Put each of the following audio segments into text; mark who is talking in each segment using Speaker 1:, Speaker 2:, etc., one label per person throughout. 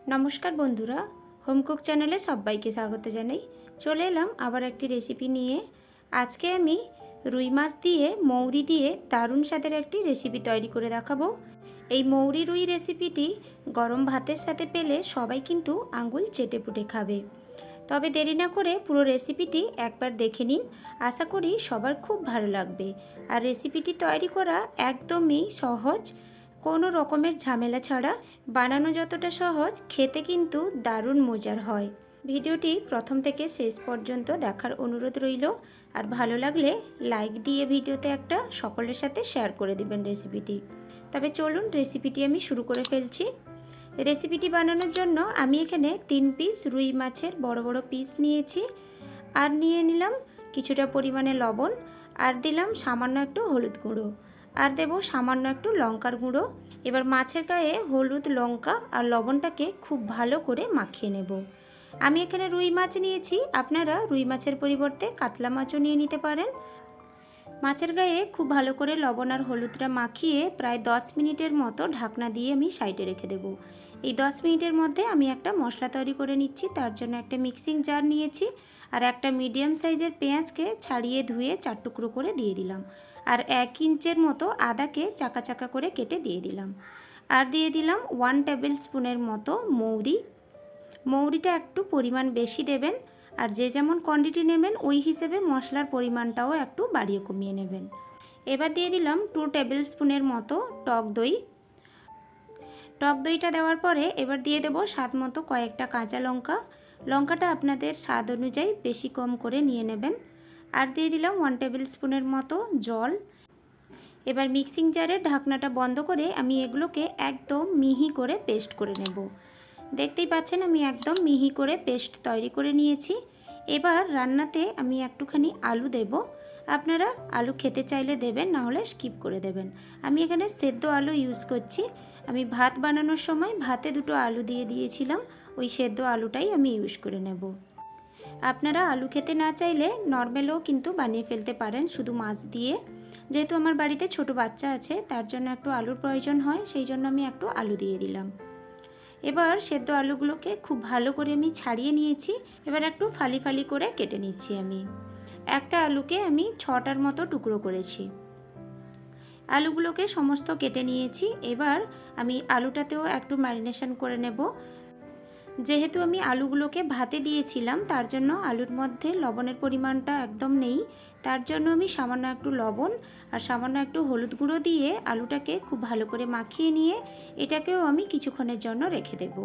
Speaker 1: নমস্কার বন্ধুরা, হোমকুক চ্যানেলে সবাইকে স্বাগত জানাই। চলে এলাম আবার একটি রেসিপি নিয়ে। আজকে আমি রুই মাছ দিয়ে মৌরি দিয়ে দারুণ স্বাদের একটি রেসিপি তৈরি করে দেখাবো। এই মৌরি রুই রেসিপিটি গরম ভাতের সাথে পেলে সবাই কিন্তু আঙুল চেটে পুটে খাবে। তবে দেরি না করে পুরো রেসিপিটি একবার দেখে নিন, আশা করি সবার খুব ভালো লাগবে। আর রেসিপিটি তৈরি করা একদমই সহজ, কোনো রকমের ঝামেলা ছাড়া। বানানো যতটা সহজ, খেতে কিন্তু দারুণ মজার হয়। ভিডিওটি প্রথম থেকে শেষ পর্যন্ত দেখার অনুরোধ রইল। আর ভালো লাগলে লাইক দিয়ে ভিডিওতে একটা সকলের সাথে শেয়ার করে দিবেন রেসিপিটি। তবে চলুন রেসিপিটি আমি শুরু করে ফেলছি। রেসিপিটি বানানোর জন্য আমি এখানে 3 পিস রুই মাছের বড় বড় পিস নিয়েছি। আর নিয়ে নিলাম কিছুটা পরিমাণে লবণ, আর দিলাম সামান্য একটু হলুদ গুঁড়ো, আর দেব সামান্য একটু লঙ্কার গুঁড়ো। এবার মাছের গায়ে হলুদ, লঙ্কা আর লবণটাকে খুব ভালো করে মাখিয়ে নেব। আমি এখানে রুই মাছ নিয়েছি, আপনারা রুই মাছের পরিবর্তে কাতলা মাছও নিয়ে নিতে পারেন। মাছের গায়ে খুব ভালো করে লবণ আর হলুদটা মাখিয়ে প্রায় 10 মিনিটের মতো ঢাকনা দিয়ে আমি সাইডে রেখে দেব। এই 10 মিনিটের মধ্যে আমি একটা মশলা তৈরি করে নিচ্ছি। তার জন্য একটা মিক্সিং জার নিয়েছি, আর একটা মিডিয়াম সাইজের পেঁয়াজকে ছাড়িয়ে ধুয়ে 4 টুকরো করে দিয়ে দিলাম। আর 1 ইঞ্চের মতো আদাকে চাকা চাকা করে কেটে দিয়ে দিলাম। আর দিয়ে দিলাম 1 টেবিল স্পুনের মতো মৌরি। মৌরিটা একটু পরিমাণ বেশি দেবেন, আর যে যেমন কোয়ান্টিটি নেবেন ওই হিসেবে মশলার পরিমাণটাও একটু বাড়িয়ে কমিয়ে নেবেন। এবার দিয়ে দিলাম 2 টেবিল স্পুনের মতো টক দই। টক দইটা দেওয়ার পরে এবার দিয়ে দেব স্বাদ মতো কয়েকটা কাঁচা লঙ্কা। লঙ্কাটা আপনাদের স্বাদ অনুযায়ী বেশি কম করে নিয়ে নেবেন। আর দিয়ে দিলাম 1 টেবিল স্পুনের মতো জল। এবার মিক্সিং জারের ঢাকনাটা বন্ধ করে আমি এগুলোকে একদম মিহি করে পেস্ট করে নেব। দেখতেই পাচ্ছেন আমি একদম মিহি করে পেস্ট তৈরি করে নিয়েছি। এবার রান্নাতে আমি একটুখানি আলু দেব। আপনারা আলু খেতে চাইলে দেবেন, না হলে স্কিপ করে দেবেন। আমি এখানে সেদ্ধ আলু ইউজ করছি। আমি ভাত বানানোর সময় ভাতে 2টো আলু দিয়ে দিয়েছিলাম, ওই সেদ্ধ আলুটাই আমি ইউজ করে নেব। আপনারা আলু খেতে না চাইলে নর্মালও কিন্তু বানিয়ে ফেলতে পারেন শুধু মাছ দিয়ে। যেহেতু আমার বাড়িতে ছোট বাচ্চা আছে, তার জন্য একটু আলুর প্রয়োজন হয়, সেই জন্য আমি একটু আলু দিয়ে দিলাম। এবার সেদ্ধ আলুগুলোকে খুব ভালো করে আমি ছাড়িয়ে নিয়েছি। এবার একটু ফালি ফালি করে কেটে নিচ্ছি। আমি একটা আলুকে আমি 6টার মতো টুকরো করেছি। আলুগুলোকে সমস্ত কেটে নিয়েছি। এবার আমি আলুটাতেও একটু ম্যারিনেশন করে নেব। যেহেতু আমি আলুগুলোকে ভাতে দিয়েছিলাম, তার জন্য আলুর মধ্যে লবণের পরিমাণটা একদম নেই। তার জন্য আমি সামান্য একটু লবণ আর সামান্য একটু হলুদ গুঁড়ো দিয়ে আলুটাকে খুব ভালো করে মাখিয়ে নিয়ে এটাকেও আমি কিছুক্ষণের জন্য রেখে দেব।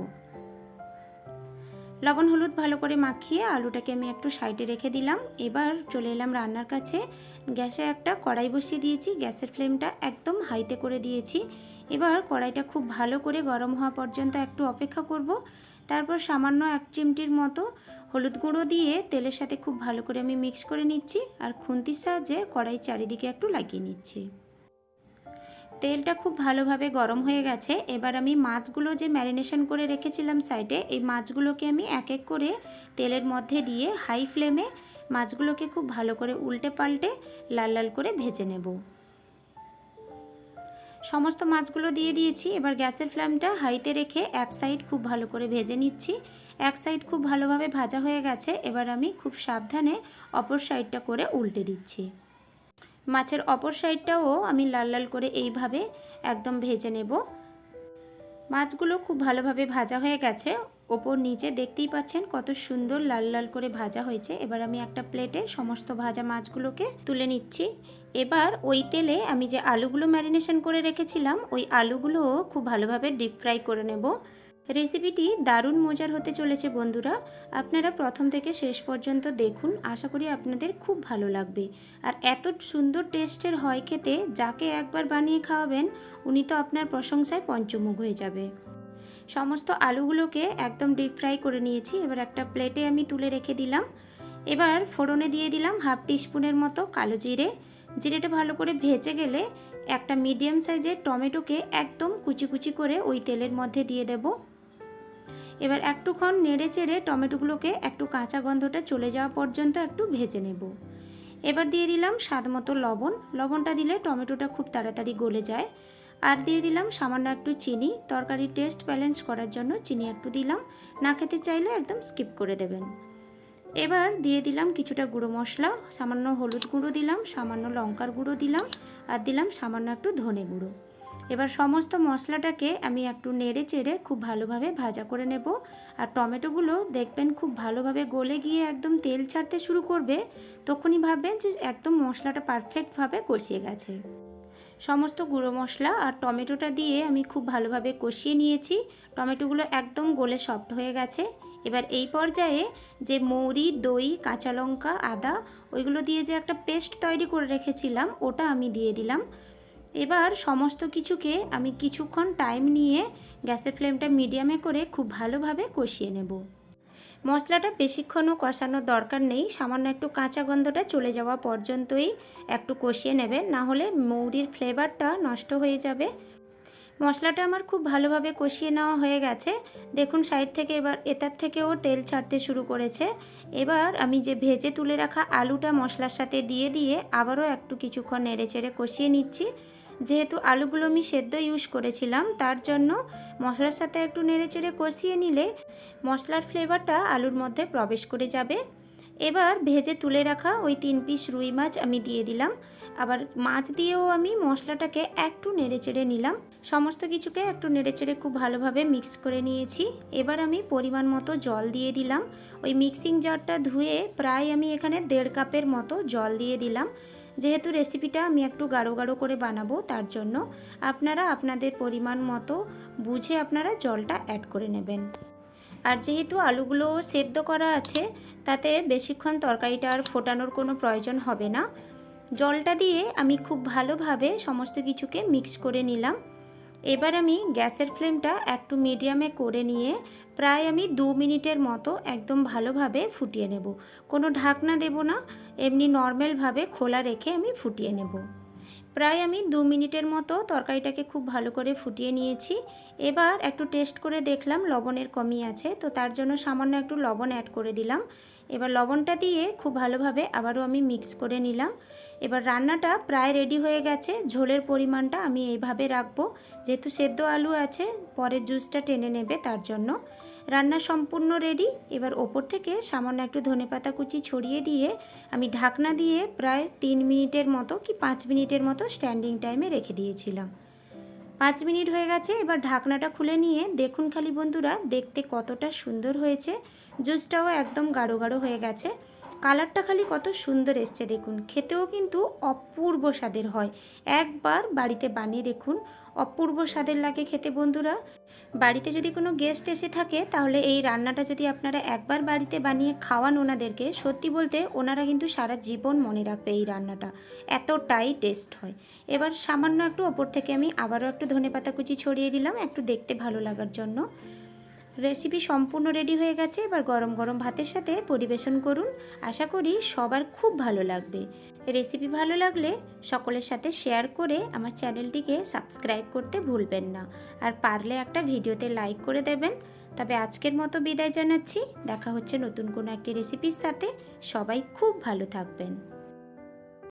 Speaker 1: লবণ হলুদ ভালো করে মাখিয়ে আলুটাকে আমি একটু সাইডে রেখে দিলাম। এবার চলে এলাম রান্নার কাছে। গ্যাসে একটা কড়াই বসিয়ে দিয়েছি, গ্যাসের ফ্লেমটা একদম হাইতে করে দিয়েছি। এবার কড়াইটা খুব ভালো করে গরম হওয়া পর্যন্ত একটু অপেক্ষা করব। তারপর সামান্য 1 চিমটির মতো হলুদ গুঁড়ো দিয়ে তেলের সাথে খুব ভালো করে আমি মিক্স করে নিচ্ছি, আর খুন্তির সাহায্যে কড়াই চারিদিকে একটু লাগিয়ে নিচ্ছি। তেলটা খুব ভালোভাবে গরম হয়ে গেছে। এবার আমি মাছগুলো যে ম্যারিনেশন করে রেখেছিলাম সাইডে, এই মাছগুলোকে আমি এক এক করে তেলের মধ্যে দিয়ে হাই ফ্লেমে মাছগুলোকে খুব ভালো করে উল্টে পাল্টে লাল লাল করে ভেজে নেব। সমস্ত মাছগুলো দিয়ে দিয়েছি। এবার গ্যাসের ফ্লেমটা হাইতে রেখে এক সাইড খুব ভালো করে ভেজে নিচ্ছি। এক সাইড খুব ভালোভাবে ভাজা হয়ে গেছে। এবার আমি খুব সাবধানে অপর সাইডটা করে উল্টে দিচ্ছি। মাছের অপর সাইডটাও আমি লাল লাল করে এইভাবে একদম ভেজে নেব। মাছগুলো খুব ভালোভাবে ভাজা হয়ে গেছে, ওপর নিচে দেখতেই পাচ্ছেন কত সুন্দর লাল লাল করে ভাজা হয়েছে। এবার আমি একটা প্লেটে সমস্ত ভাজা মাছগুলোকে তুলে নিচ্ছি। এবার ওই তেলে আমি যে আলুগুলো ম্যারিনেশন করে রেখেছিলাম, ওই আলুগুলোও খুব ভালোভাবে ডিপ ফ্রাই করে নেব। রেসিপিটি দারুণ মজার হতে চলেছে বন্ধুরা, আপনারা প্রথম থেকে শেষ পর্যন্ত দেখুন, আশা করি আপনাদের খুব ভালো লাগবে। আর এত সুন্দর টেস্টের হয় খেতে, যাকে একবার বানিয়ে খাওয়াবেন উনি তো আপনার প্রশংসায় পঞ্চমুখ হয়ে যাবে। সমস্ত আলুগুলোকে একদম ডিপ ফ্রাই করে নিয়েছি। এবার একটা প্লেটে আমি তুলে রেখে দিলাম। এবার ফোড়নে দিয়ে দিলাম 1/2 টিস্পুনের মতো কালো জিরে। জিরেটা ভালো করে ভেজে গেলে একটা মিডিয়াম সাইজের টমেটোকে একদম কুচি কুচি করে ওই তেলের মধ্যে দিয়ে দেব। এবার একটুক্ষণ নেড়ে চেড়ে টমেটোগুলোকে একটু কাঁচা গন্ধটা চলে যাওয়া পর্যন্ত একটু ভেজে নেব। এবার দিয়ে দিলাম স্বাদ মতো লবণ। লবণটা দিলে টমেটোটা খুব তাড়াতাড়ি গলে যায়। আর দিয়ে দিলাম সামান্য একটু চিনি, তরকারির টেস্ট ব্যালেন্স করার জন্য চিনি একটু দিলাম, না খেতে চাইলে একদম স্কিপ করে দেবেন। এবার দিয়ে দিলাম কিছুটা গুঁড়ো মশলা, সামান্য হলুদ গুঁড়ো দিলাম, সামান্য লঙ্কার গুঁড়ো দিলাম, আর দিলাম সামান্য একটু ধনে গুঁড়ো। এবার সমস্ত মশলাটাকে আমি একটু নেড়ে চেড়ে খুব ভালোভাবে ভাজা করে নেব। আর টমেটোগুলো দেখবেন খুব ভালোভাবে গলে গিয়ে একদম তেল ছাড়তে শুরু করবে, তখনই ভাববেন যে একদম মশলাটা পারফেক্টভাবে কষিয়ে গেছে। সমস্ত গুঁড়ো মশলা আর টমেটোটা দিয়ে আমি খুব ভালোভাবে কষিয়ে নিয়েছি। টমেটোগুলো একদম গলে সফট হয়ে গেছে। এবার এই পর্যায়ে যে মৌরি, দই, কাঁচা লঙ্কা, আদা ওইগুলো দিয়ে যে একটা পেস্ট তৈরি করে রেখেছিলাম ওটা আমি দিয়ে দিলাম। এবার সমস্ত কিছুকে আমি কিছুক্ষণ টাইম নিয়ে গ্যাসের ফ্লেমটা মিডিয়ামে করে খুব ভালোভাবে কষিয়ে নেব। মশলাটা বেশিক্ষণও কষানোর দরকার নেই, সামান্য একটু কাঁচা গন্ধটা চলে যাওয়া পর্যন্তই একটু কষিয়ে নেবেন, না হলে মৌরির ফ্লেভারটা নষ্ট হয়ে যাবে। মশলাটা আমার খুব ভালোভাবে কষিয়ে নেওয়া হয়ে গেছে। দেখুন সাইড থেকে এবার এটার থেকেও তেল ছাড়তে শুরু করেছে। এবার আমি যে ভেজে তুলে রাখা আলুটা মশলার সাথে দিয়ে আবারও একটু কিছুক্ষণ নেড়েচেড়ে কষিয়ে নিচ্ছি। যেহেতু আলুগুলো আমি সেদ্ধ ইউজ করেছিলাম, তার জন্য মশলার সাথে একটু নেড়েচেড়ে কষিয়ে নিলে মশলার ফ্লেভারটা আলুর মধ্যে প্রবেশ করে যাবে। এবার ভেজে তুলে রাখা ওই 3 পিস রুই মাছ আমি দিয়ে দিলাম। আবার মাছ দিয়েও আমি মশলাটাকে একটু নেড়েচেড়ে নিলাম। সমস্ত কিছুকে একটু নেড়েচেড়ে খুব ভালোভাবে মিক্স করে নিয়েছি। এবার আমি পরিমাণ মতো জল দিয়ে দিলাম। ওই মিক্সিং জারটা ধুয়ে প্রায় আমি এখানে 1.5 কাপের মতো জল দিয়ে দিলাম। যেহেতু রেসিপিটা আমি একটু গাঢ় গাঢ় করে বানাবো, তার জন্য আপনারা আপনাদের পরিমাণ মতো বুঝে আপনারা জলটা অ্যাড করে নেবেন। আর যেহেতু আলুগুলো সেদ্ধ করা আছে, তাতে বেশিক্ষণ তরকারিটা আর ফোটানোর কোনো প্রয়োজন হবে না। জলটা দিয়ে আমি খুব ভালোভাবে সমস্ত কিছুকে মিক্স করে নিলাম। এবার আমি গ্যাসের ফ্লেমটা একটু মিডিয়ামে করে নিয়ে প্রায় আমি 2 মিনিটের মতো একদম ভালোভাবে ফুটিয়ে নেব। কোনো ঢাকনা দেব না, এমনি নর্মালভাবে খোলা রেখে আমি ফুটিয়ে নেব। প্রায় আমি 2 মিনিটের মতো তরকারিটাকে খুব ভালো করে ফুটিয়ে নিয়েছি। এবার একটু টেস্ট করে দেখলাম লবণের কমি আছে, তো তার জন্য সামান্য একটু লবণ অ্যাড করে দিলাম। এবার লবণটা দিয়ে খুব ভালোভাবে আবারও আমি মিক্স করে নিলাম। এবার রান্নাটা প্রায় রেডি হয়ে গেছে। ঝোলের পরিমাণটা আমি এইভাবে রাখবো, যেহেতু সেদ্ধ আলু আছে পরে জুসটা টেনে নেবে, তার জন্য রান্না সম্পূর্ণ রেডি। এবার ওপর থেকে সামান্য একটু ধনেপাতা কুচি ছড়িয়ে দিয়ে আমি ঢাকনা দিয়ে প্রায় 3 মিনিটের মতো কি 5 মিনিটের মতো স্ট্যান্ডিং টাইমে রেখে দিয়েছিলাম। 5 মিনিট হয়ে গেছে। এবার ঢাকনাটা খুলে নিয়ে দেখুন খালি বন্ধুরা, দেখতে কতটা সুন্দর হয়েছে। জুসটাও একদম গাঢ় গাঢ় হয়ে গেছে। কালারটা খালি কত সুন্দর এসছে দেখুন। খেতেও কিন্তু অপূর্ব স্বাদের হয়। একবার বাড়িতে বানিয়ে দেখুন, অপূর্ব স্বাদের লাগে খেতে বন্ধুরা। বাড়িতে যদি কোনো গেস্ট এসে থাকে, তাহলে এই রান্নাটা যদি আপনারা একবার বাড়িতে বানিয়ে খাওয়ান ওনাদেরকে, সত্যি বলতে ওনারা কিন্তু সারা জীবন মনে রাখবে এই রান্নাটা, এতটাই টেস্ট হয়। এবার সামান্য একটু ওপর থেকে আমি আবারও একটু ধনেপাতা কুচি ছড়িয়ে দিলাম, একটু দেখতে ভালো লাগার জন্য। রেসিপি সম্পূর্ণ রেডি হয়ে গেছে। এবার গরম গরম ভাতের সাথে পরিবেশন করুন। আশা করি সবার খুব ভালো লাগবে। রেসিপি ভালো লাগলে সকলের সাথে শেয়ার করে আমার চ্যানেলটিকে সাবস্ক্রাইব করতে ভুলবেন না। আর পারলে একটা ভিডিওতে লাইক করে দেবেন। তবে আজকের মতো বিদায় জানাচ্ছি। দেখা হচ্ছে নতুন কোনো একটি রেসিপির সাথে। সবাই খুব ভালো থাকবেন।